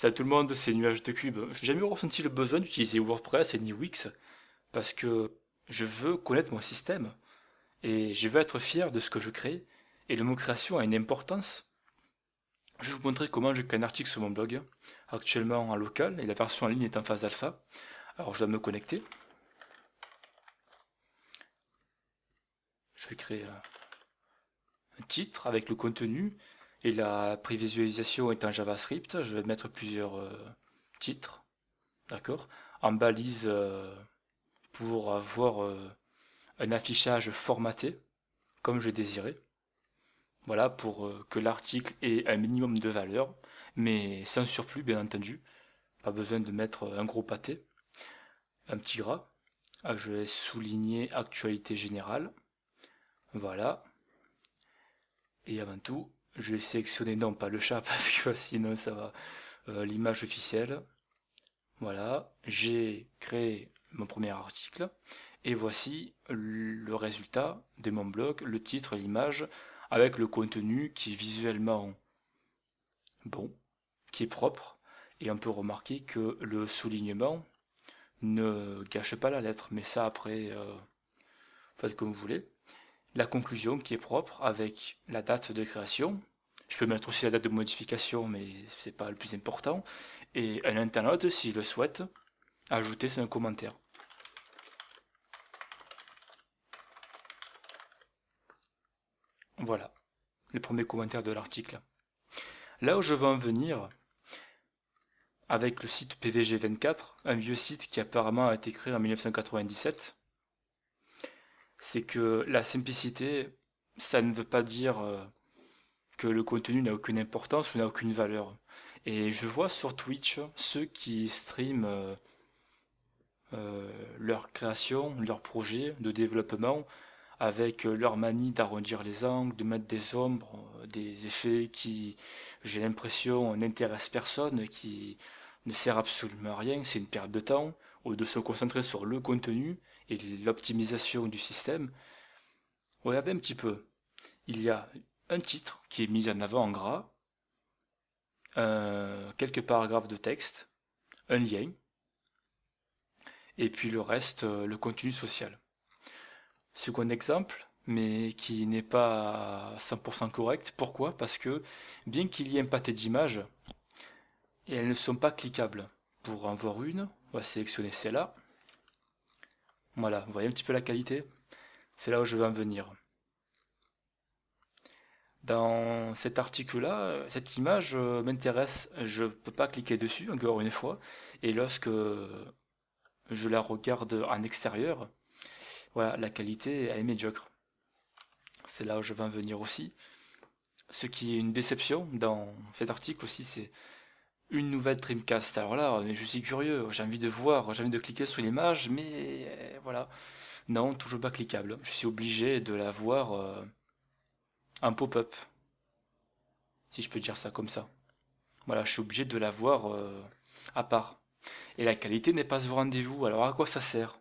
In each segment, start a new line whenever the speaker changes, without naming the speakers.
Salut tout le monde, c'est Nuage de Cube. J'ai jamais ressenti le besoin d'utiliser WordPress ni Wix parce que je veux connaître mon système et je veux être fier de ce que je crée. Et le mot création a une importance. Je vais vous montrer comment je crée un article sur mon blog, actuellement en local et la version en ligne est en phase alpha. Alors je dois me connecter. Je vais créer un titre avec le contenu et la prévisualisation est en JavaScript. Je vais mettre plusieurs titres, d'accord, en balise pour avoir un affichage formaté comme je désirais. Voilà, pour que l'article ait un minimum de valeur, mais sans surplus bien entendu. Pas besoin de mettre un gros pâté, un petit gras. Ah, je vais souligner actualité générale. Voilà. Et avant tout, je vais sélectionner non pas le chat parce que sinon ça va l'image officielle. Voilà, j'ai créé mon premier article et voici le résultat de mon blog, le titre, l'image, avec le contenu qui est visuellement bon, qui est propre, et on peut remarquer que le soulignement ne gâche pas la lettre, mais ça après, faites comme vous voulez. La conclusion qui est propre avec la date de création. Je peux mettre aussi la date de modification, mais c'est pas le plus important. Et un internaute, s'il le souhaite, ajouter son commentaire. Voilà, le premier commentaire de l'article. Là où je veux en venir, avec le site PVG24, un vieux site qui apparemment a été créé en 1997, c'est que la simplicité, ça ne veut pas dire que le contenu n'a aucune importance ou n'a aucune valeur. Et je vois sur Twitch ceux qui streament leur création, leur projet de développement avec leur manie d'arrondir les angles, de mettre des ombres, des effets qui, j'ai l'impression, n'intéressent personne, qui ne servent absolument à rien, c'est une perte de temps, ou de se concentrer sur le contenu et l'optimisation du système. Regardez un petit peu, il y a un titre qui est mis en avant en gras, quelques paragraphes de texte, un lien, et puis le reste, le contenu social. Second exemple, mais qui n'est pas 100% correct. Pourquoi? Parce que bien qu'il y ait un pâté d'images, elles ne sont pas cliquables. Pour en voir une, on va sélectionner celle-là. Voilà, vous voyez un petit peu la qualité? C'est là où je veux en venir. Dans cet article-là, cette image m'intéresse. Je ne peux pas cliquer dessus, encore une fois. Et lorsque je la regarde en extérieur, voilà, la qualité elle est médiocre. C'est là où je veux en venir aussi. Ce qui est une déception dans cet article aussi, c'est une nouvelle Dreamcast. Alors là, je suis curieux, j'ai envie de voir, j'ai envie de cliquer sur l'image, mais voilà. Non, toujours pas cliquable. Je suis obligé de la voir en pop-up, si je peux dire ça comme ça. Voilà, je suis obligé de la voir à part. Et la qualité n'est pas au rendez-vous. Alors à quoi ça sert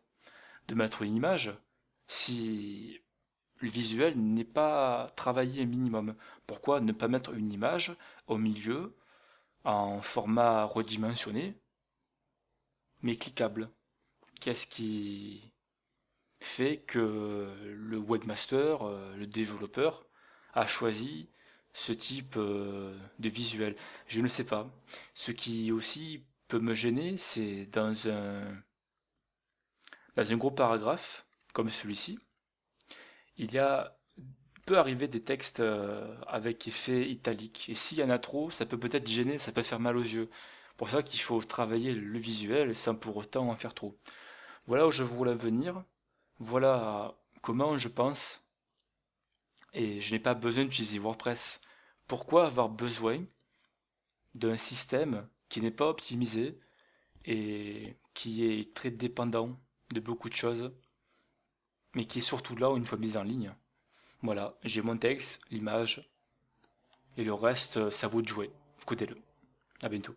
de mettre une image si le visuel n'est pas travaillé un minimum? Pourquoi ne pas mettre une image au milieu en format redimensionné mais cliquable? Qu'est-ce qui fait que le webmaster, le développeur, a choisi ce type de visuel? Je ne sais pas. Ce qui aussi peut me gêner, c'est dans un gros paragraphe, comme celui-ci, il y a peut arriver des textes avec effet italique. Et s'il y en a trop, ça peut peut-être gêner, ça peut faire mal aux yeux. Pour ça qu'il faut travailler le visuel sans pour autant en faire trop. Voilà où je voulais venir. Voilà comment je pense. Et je n'ai pas besoin d'utiliser WordPress. Pourquoi avoir besoin d'un système qui n'est pas optimisé et qui est très dépendant de beaucoup de choses, mais qui est surtout là une fois mis en ligne? Voilà, j'ai mon texte, l'image, et le reste, ça vaut de jouer. Écoutez-le. À bientôt.